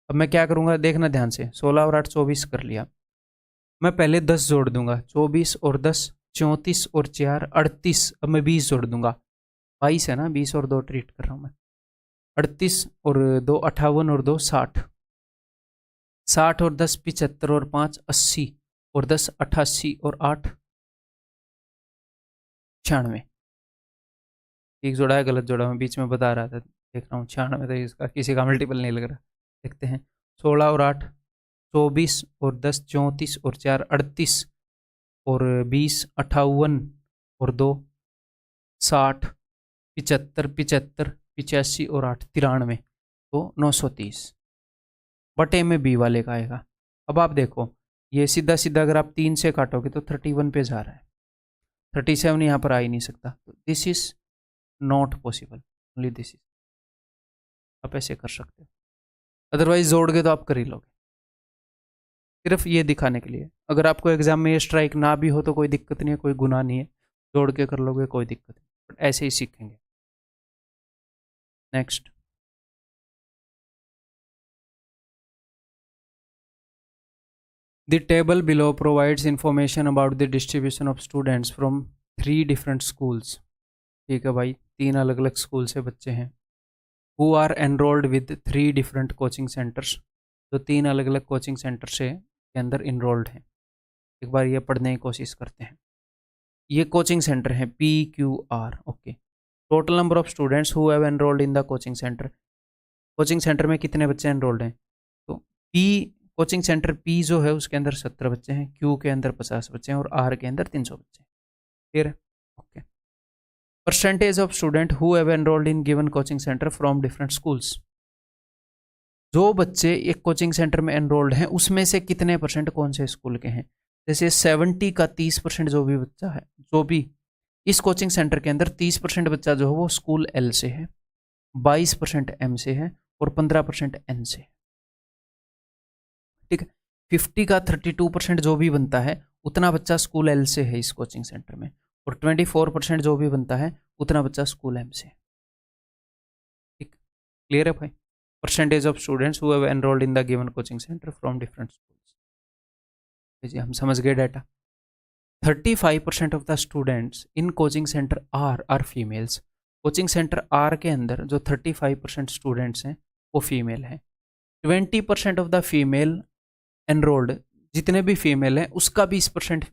अब मैं क्या करूँगा, देखना ध्यान से, 16 और 8 24 कर लिया, मैं पहले 10 जोड़ दूंगा, 24 और 10 34 और 4 38, अब मैं 20 जोड़ दूंगा, 22 है ना, 20 और 2 ट्रीट कर रहा हूँ मैं, 38 और 2 58 और 2 60, 60 और 10 75 और 5 80 और 10 88 और 8 96। ठीक जोड़ा है गलत जोड़ा, मैं बीच में बता रहा था, देख रहा हूँ 96, तो इसका किसी का मल्टीपल नहीं लग रहा। देखते हैं, 16 और 8 24 और 10 34 और 4 38 और 20 58 और 2 60 75 75 85 और 8 93, तो 930 बटे में बी वाले का आएगा। अब आप देखो, ये सीधा सीधा अगर आप 3 से काटोगे तो 31 पे जा रहा है, 37 यहाँ पर आ ही नहीं सकता, तो this is not possible, only this is. आप ऐसे कर सकते हो, अदरवाइज जोड़ के तो आप कर ही लोगे, सिर्फ ये दिखाने के लिए। अगर आपको एग्जाम में ये स्ट्राइक ना भी हो तो कोई दिक्कत नहीं है, कोई गुनाह नहीं है, जोड़ के कर लोगे कोई दिक्कत नहीं, बट ऐसे ही सीखेंगे। Next, the table below provides information about the distribution of students from 3 different schools. ठीक है भाई, 3 अलग अलग स्कूल से बच्चे हैं। Who are enrolled with 3 different coaching centres, तो 3 अलग अलग कोचिंग सेंटर से के अंदर इनरोल्ड हैं। एक बार ये पढ़ने की कोशिश करते हैं। ये कोचिंग सेंटर है PQR, okay. Total number of students who have enrolled in the coaching centre, coaching centre में कितने बच्चे एनरोल्ड हैं, तो P कोचिंग सेंटर P जो है उसके अंदर 17 बच्चे हैं, Q के अंदर 50 बच्चे हैं और R के अंदर 300 बच्चे हैं। क्लियर है, okay. Percentage of student who have enrolled in given coaching centre from different schools, जो बच्चे एक कोचिंग सेंटर में एनरोल्ड हैं उसमें से कितने परसेंट कौन से स्कूल के हैं। जैसे 70 का 30% जो भी बच्चा है, जो भी इस कोचिंग सेंटर के अंदर 30% बच्चा जो है वो स्कूल L से है, 22% M से है और 15% N से है। ठीक है, 50 का 32% जो भी बनता है उतना बच्चा स्कूल L से है इस कोचिंग सेंटर में, और 24% जो भी बनता है उतना बच्चा स्कूल M से है। ठीक, क्लियर है भाई। Percentage of students who have enrolled in the given coaching centre from different schools. जी हम समझ गए data. 35% of the students in coaching centre are females, coaching centre R के अंदर जो 35% स्टूडेंट्स हैं वो फीमेल हैं। 20% ऑफ द फीमेल एनरोल्ड, जितने भी फीमेल हैं उसका 20%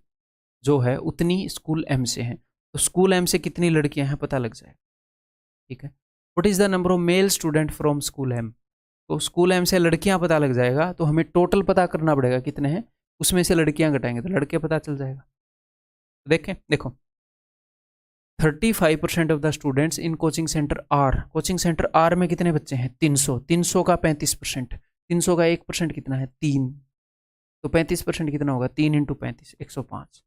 जो है उतनी स्कूल M से हैं, तो स्कूल M से कितनी लड़कियां हैं पता लग जाएगा। ठीक है, what is the number of male student from school M, तो स्कूल M से लड़कियां पता लग जाएगा, तो हमें टोटल पता करना पड़ेगा कितने हैं, उसमें से लड़कियां घटाएंगे तो लड़के पता चल जाएगा। देखें, देखो 35% of the students in coaching centre R, coaching centre R में कितने बच्चे हैं 300, 300 का 35%, 300 का 1% कितना है 3, तो 35% कितना होगा 3 इंटू 35 105।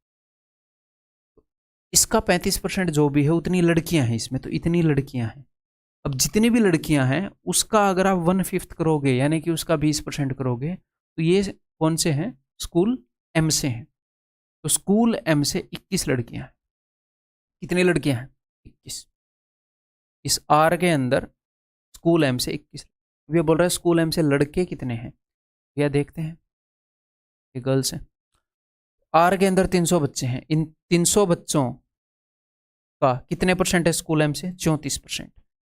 इसका 35% जो भी है उतनी लड़कियां हैं इसमें, तो इतनी लड़कियां हैं। अब जितनी भी लड़कियां हैं उसका अगर आप 1/5 करोगे यानी कि उसका 20% करोगे, तो ये कौन से हैं स्कूल M से हैं, तो स्कूल M से 21 लड़कियां हैं। कितनी लड़कियां हैं 21, इस R के अंदर स्कूल M से 21। ये बोल रहा है स्कूल M से लड़के कितने हैं, यह देखते हैं, ये गर्ल्स हैं। R के अंदर 300 बच्चे हैं, इन 300 बच्चों का कितने परसेंट है स्कूल M से 34%,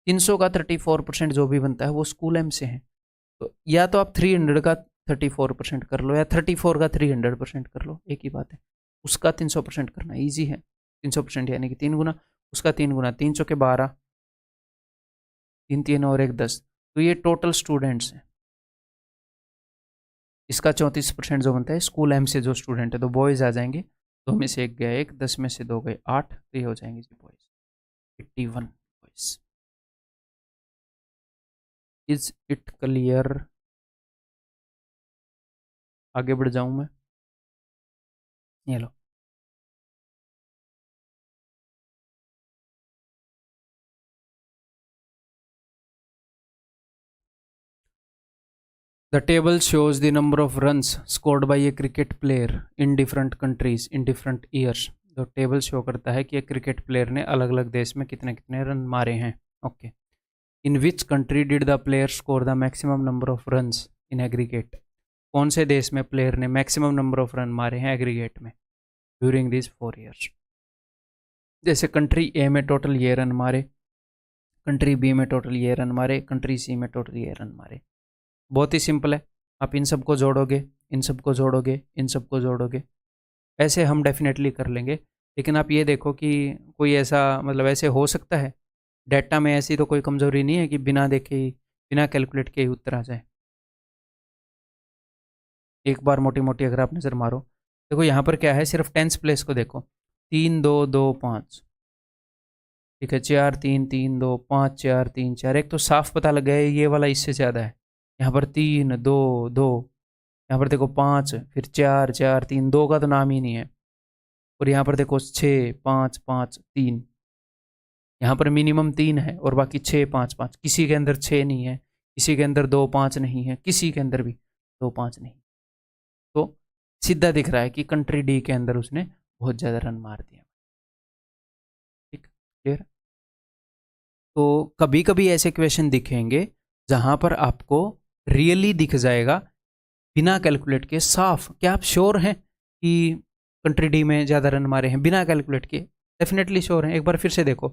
300 का 34% जो भी बनता है वो स्कूल M से है। तो या तो आप 300 का 34% कर लो या 34 का 300% कर लो, एक ही बात है। उसका 300% करना इजी है, 300% यानी कि 3 गुना, उसका 3 गुना, 3 चौके 12, 3 3 और 1 10, तो ये टोटल स्टूडेंट्स हैं। इसका 34% जो बनता है स्कूल M से जो स्टूडेंट है, तो बॉयज़ आ जाएंगे, 2 में से 1 गया 1, 10 में से 2 गए 8, तो ये हो जाएंगे boys 81 boys. Is it clear? आगे बढ़ जाऊं मैं, ये लो the table shows the number of runs scored by a cricket player in different countries in different years. तो टेबल शो करता है कि एक क्रिकेट प्लेयर ने अलग अलग देश में कितने कितने रन मारे हैं। Okay, in which country did the player score the maximum number of runs in aggregate, कौन से देश में प्लेयर ने मैक्सिमम नंबर ऑफ रन मारे हैं एग्रीगेट में ड्यूरिंग दिस 4 ईयर्स। जैसे कंट्री ए में टोटल ये रन मारे, कंट्री बी में टोटल ये रन मारे, कंट्री सी में टोटल ये रन मारे। बहुत ही सिंपल है, आप इन सबको जोड़ोगे, इन सबको जोड़ोगे, इन सबको जोड़ोगे, ऐसे हम डेफिनेटली कर लेंगे। लेकिन आप ये देखो कि कोई ऐसा मतलब ऐसे हो सकता है डाटा में, ऐसी तो कोई कमज़ोरी नहीं है कि बिना देखे ही बिना कैलकुलेट के ही उत्तर आ जाए। एक बार मोटी मोटी अगर आप नज़र मारो, देखो यहाँ पर क्या है, सिर्फ टेंस प्लेस को देखो, 3 2 2 5, ठीक है, 4 3 3 2 5 4 3 4, एक तो साफ पता लग गया ये वाला इससे ज़्यादा है। यहाँ पर 3 2 2, यहाँ पर देखो 5, फिर 4 4 3, 2 का तो नाम ही नहीं है, और यहाँ पर देखो 6 5 5 3, यहाँ पर मिनिमम 3 है और बाकी 6 5 5, किसी के अंदर 6 नहीं है, किसी के अंदर 2 5 नहीं है, किसी के अंदर भी 2 5 नहीं। तो सीधा दिख रहा है कि कंट्री डी के अंदर उसने बहुत ज़्यादा रन मार दिया। ठीक, क्लियर। तो कभी कभी ऐसे क्वेश्चन दिखेंगे जहां पर आपको रियली दिख जाएगा बिना कैलकुलेट के साफ, क्या आप श्योर हैं कि कंट्री डी में ज़्यादा रन मारे हैं बिना कैलकुलेट के? डेफिनेटली श्योर हैं। एक बार फिर से देखो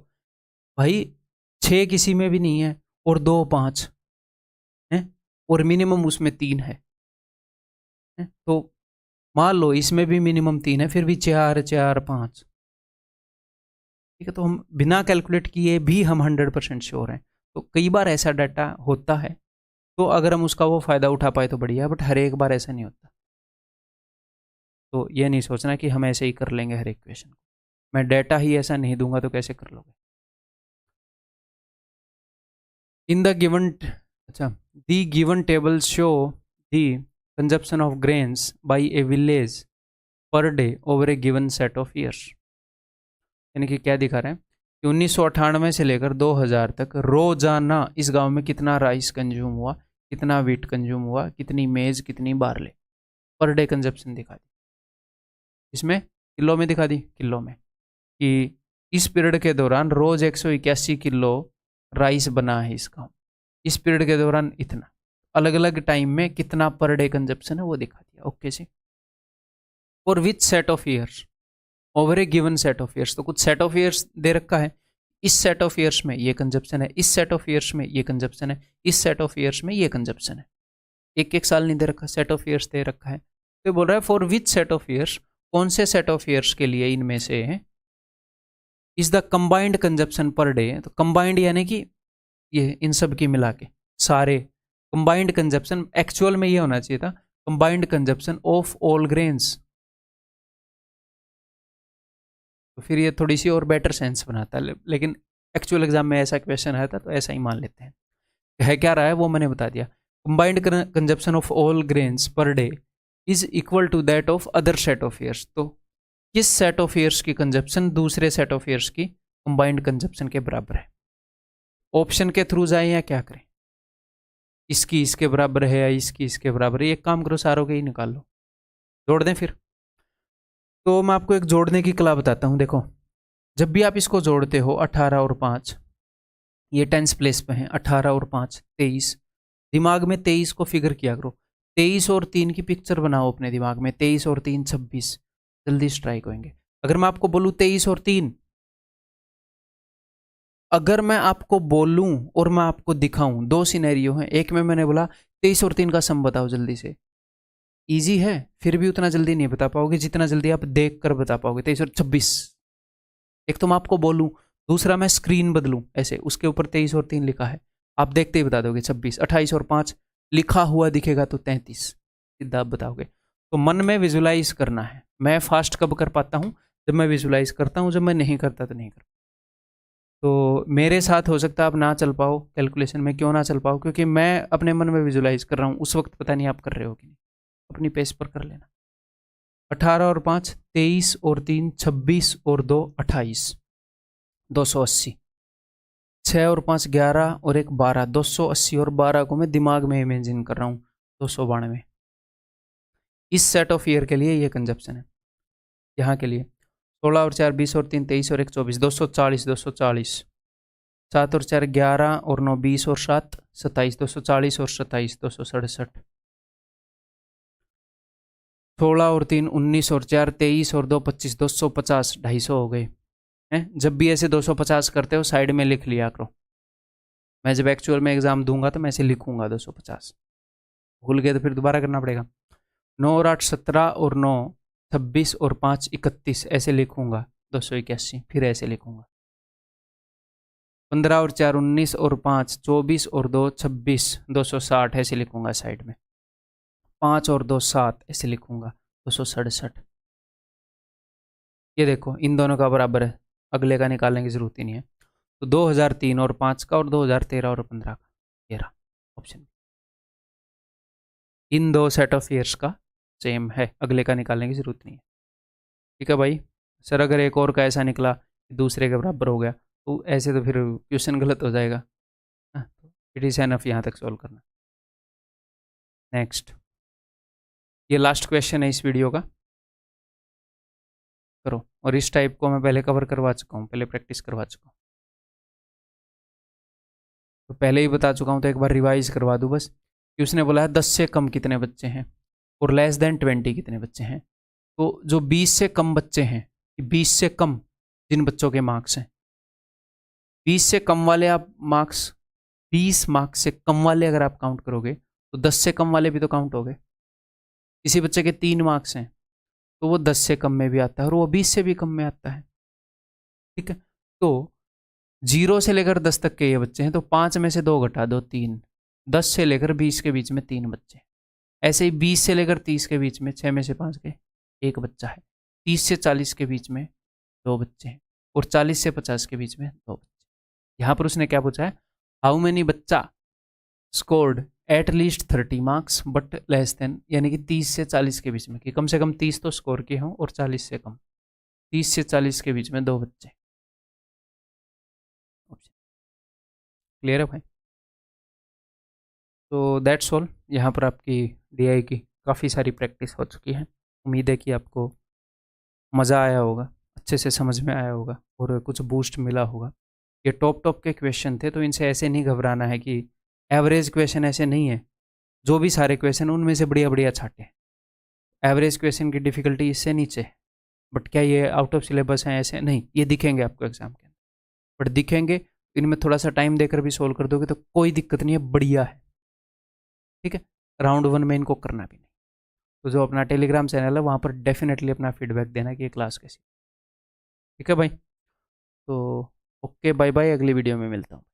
भाई, 6 किसी में भी नहीं है और 2 5 है और मिनिमम उसमें 3 है। तो मान लो इसमें भी मिनिमम 3 है, फिर भी 4 4 5। ठीक है, तो हम बिना कैलकुलेट किए भी हम 100% श्योर हैं। तो कई बार ऐसा डाटा होता है, तो अगर हम उसका वो फ़ायदा उठा पाए तो बढ़िया, बट हर एक बार ऐसा नहीं होता। तो ये नहीं सोचना कि हम ऐसे ही कर लेंगे हर एक क्वेश्चन को। मैं डाटा ही ऐसा नहीं दूंगा तो कैसे कर लोगे? इन द गिवन, अच्छा, the given table show the consumption of grains by A village per day over a given set of years. यानी कि क्या दिखा रहे हैं कि 1998 से लेकर 2000 तक रोजाना इस गांव में कितना राइस कंज्यूम हुआ, कितना वीट कंज्यूम हुआ, कितनी मेज, कितनी बार्ले, पर डे कंजप्शन दिखा दी। इसमें किलो में दिखा दी, किलो में, कि इस पीरियड के दौरान रोज 181 किलो राइस बना है इस गाँव, इस पीरियड के दौरान इतना, अलग अलग टाइम में कितना पर डे कंजप्शन है वो दिखा दिया। ओके जी। For which set of years over a given set of years, तो कुछ सेट ऑफ ईयर्स दे रखा है, इस सेट ऑफ ईयर्स में ये कंजप्शन है, इस सेट ऑफ ईयर्स में ये कंजप्शन है, इस सेट ऑफ ईयर्स में ये कंजप्शन है। एक एक साल नहीं दे रखा, सेट ऑफ ईयर्स दे रखा है। तो बोल रहा है for which set of years, कौन से सेट ऑफ ईयर्स के लिए इनमें से is the combined consumption per day. तो कंबाइंड यानी कि ये इन सब की मिला के सारे कंबाइंड कंजप्शन, एक्चुअल में ये होना चाहिए था combined consumption of all grains. तो फिर ये थोड़ी सी और बेटर सेंस बनाता है, लेकिन एक्चुअल एग्जाम में ऐसा क्वेश्चन आया था तो ऐसा ही मान लेते हैं। है क्या रहा है वो मैंने बता दिया। Combined consumption of all grains per day is equal to that of other set of years. तो किस सेट ऑफ ईयर्स की कंजप्शन दूसरे सेट ऑफ ईयर्स की कंबाइंड कंजप्शन के बराबर है? ऑप्शन के थ्रू जाए या क्या करें? इसकी इसके बराबर है या इसकी इसके बराबर है? एक काम करो, सारों के ही निकाल लो, जोड़ दें फिर। तो मैं आपको एक जोड़ने की कला बताता हूँ। देखो, जब भी आप इसको जोड़ते हो 18 और 5, ये टेंस प्लेस पे हैं, 18 और 5 23, दिमाग में 23 को फिगर किया करो। 23 और 3 की पिक्चर बनाओ अपने दिमाग में, 23 और 3 26, जल्दी स्ट्राइक होंगे। अगर मैं आपको बोलूँ 23 और 3, अगर मैं आपको बोलूं और मैं आपको दिखाऊं, दो सिनेरियो हैं। एक में मैंने बोला 23 और 3 का सम बताओ जल्दी से, इजी है, फिर भी उतना जल्दी नहीं बता पाओगे जितना जल्दी आप देख कर बता पाओगे। 23 और 26, एक तो मैं आपको बोलूं, दूसरा मैं स्क्रीन बदलूं ऐसे, उसके ऊपर 23 और 3 लिखा है, आप देखते ही बता दोगे 26। 28 और 5 लिखा हुआ दिखेगा तो 33, सीधा आप बताओगे। तो मन में विजुलाइज करना है। मैं फास्ट कब कर पाता हूँ? जब मैं विजुलाइज करता हूँ, जब मैं नहीं करता तो नहीं करता। तो मेरे साथ हो सकता है आप ना चल पाओ कैलकुलेशन में, क्यों ना चल पाओ? क्योंकि मैं अपने मन में विजुलाइज कर रहा हूँ, उस वक्त पता नहीं आप कर रहे हो कि नहीं। अपनी पेस पर कर लेना। 18 और 5 23 और 3 26 और 2 28, 280। 6 और 5 11 और 1 12, 280 और 12 को मैं दिमाग में इमेजिन कर रहा हूँ 292। इस सेट ऑफ ईयर के लिए ये कंजप्शन है। यहाँ के लिए 16 और 4 20 और 3 23 और 1 24, 240 240। 7 और 4 11 और 9 20 और 7 27, 240 और 27 267। 16 और 3 19 और 4 23 और 2 25, 250, 250 हो गए हैं। जब भी ऐसे 250 करते हो साइड में लिख लिया करो। मैं जब एक्चुअल में एग्जाम दूंगा तो मैं ऐसे लिखूंगा 250, भूल गए तो फिर दोबारा करना पड़ेगा। 9 और 8 17 और 9 26 और 5 31, ऐसे लिखूंगा 281, फिर ऐसे लिखूंगा। 15 और 4 19 और 5 24 और 2 26, 260 ऐसे लिखूंगा साइड में। 5 और 2 7 ऐसे लिखूंगा, 267। ये देखो इन दोनों का बराबर है, अगले का निकालने की जरूरत ही नहीं है। तो 2003 और 5 का और 2013 और 15 का, ये रहा ऑप्शन। इन दो सेट ऑफ ईयर्स का सेम है, अगले का निकालने की जरूरत नहीं है। ठीक है भाई। सर अगर एक और का ऐसा निकला दूसरे के बराबर हो गया तो ऐसे तो फिर क्वेश्चन गलत हो जाएगा। हाँ, तो इट इज़ एनफ यहाँ तक सॉल्व करना। नेक्स्ट, ये लास्ट क्वेश्चन है इस वीडियो का, करो। और इस टाइप को मैं पहले कवर करवा चुका हूँ, पहले प्रैक्टिस करवा चुका हूँ, तो पहले ही बता चुका हूँ, तो एक बार रिवाइज करवा दूँ बस कि उसने बोला है 10 से कम कितने बच्चे हैं और लेस देन 20 कितने बच्चे हैं। तो जो 20 से कम बच्चे हैं, 20 से कम जिन बच्चों के मार्क्स हैं, 20 से कम वाले आप मार्क्स, 20 मार्क्स से कम वाले अगर आप काउंट करोगे तो 10 से कम वाले भी तो काउंट हो गए। किसी बच्चे के 3 मार्क्स हैं तो वो 10 से कम में भी आता है और वो 20 से भी कम में आता है। ठीक है, तो 0 से लेकर 10 तक के ये बच्चे हैं, तो 5 में से 2 घटा दो 3, 10 से लेकर 20 के बीच में 3 बच्चे। ऐसे ही 20 से लेकर 30 के बीच में 6 में से 5 के 1 बच्चा है, 30 से 40 के बीच में 2 बच्चे हैं और 40 से 50 के बीच में 2 बच्चे। यहाँ पर उसने क्या पूछा है, हाउ मेनी बच्चा scored at least 30 marks but less than, यानी कि 30 से 40 के बीच में, कि कम से कम 30 तो स्कोर किए हों और 40 से कम, 30 से 40 के बीच में 2 बच्चे। क्लियर है भाई? तो दैट्स ऑल। यहाँ पर आपकी डीआई की काफ़ी सारी प्रैक्टिस हो चुकी है। उम्मीद है कि आपको मज़ा आया होगा, अच्छे से समझ में आया होगा और कुछ बूस्ट मिला होगा। ये टॉप के क्वेश्चन थे, तो इनसे ऐसे नहीं घबराना है कि एवरेज क्वेश्चन ऐसे नहीं है। जो भी सारे क्वेश्चन उनमें से बढ़िया बढ़िया छाटे। एवरेज क्वेश्चन की डिफ़िकल्टी इससे नीचे है, बट क्या ये आउट ऑफ सिलेबस हैं? ऐसे नहीं, ये दिखेंगे आपको एग्जाम के अंदर, बट दिखेंगे, इनमें थोड़ा सा टाइम देकर भी सोल्व कर दोगे तो कोई दिक्कत नहीं है, बढ़िया है। ठीक है, राउंड 1 में इनको करना भी नहीं। तो जो अपना टेलीग्राम चैनल है वहाँ पर डेफिनेटली अपना फीडबैक देना कि ये क्लास कैसी। ठीक है भाई, तो ओके, बाय बाय, अगली वीडियो में मिलता हूँ।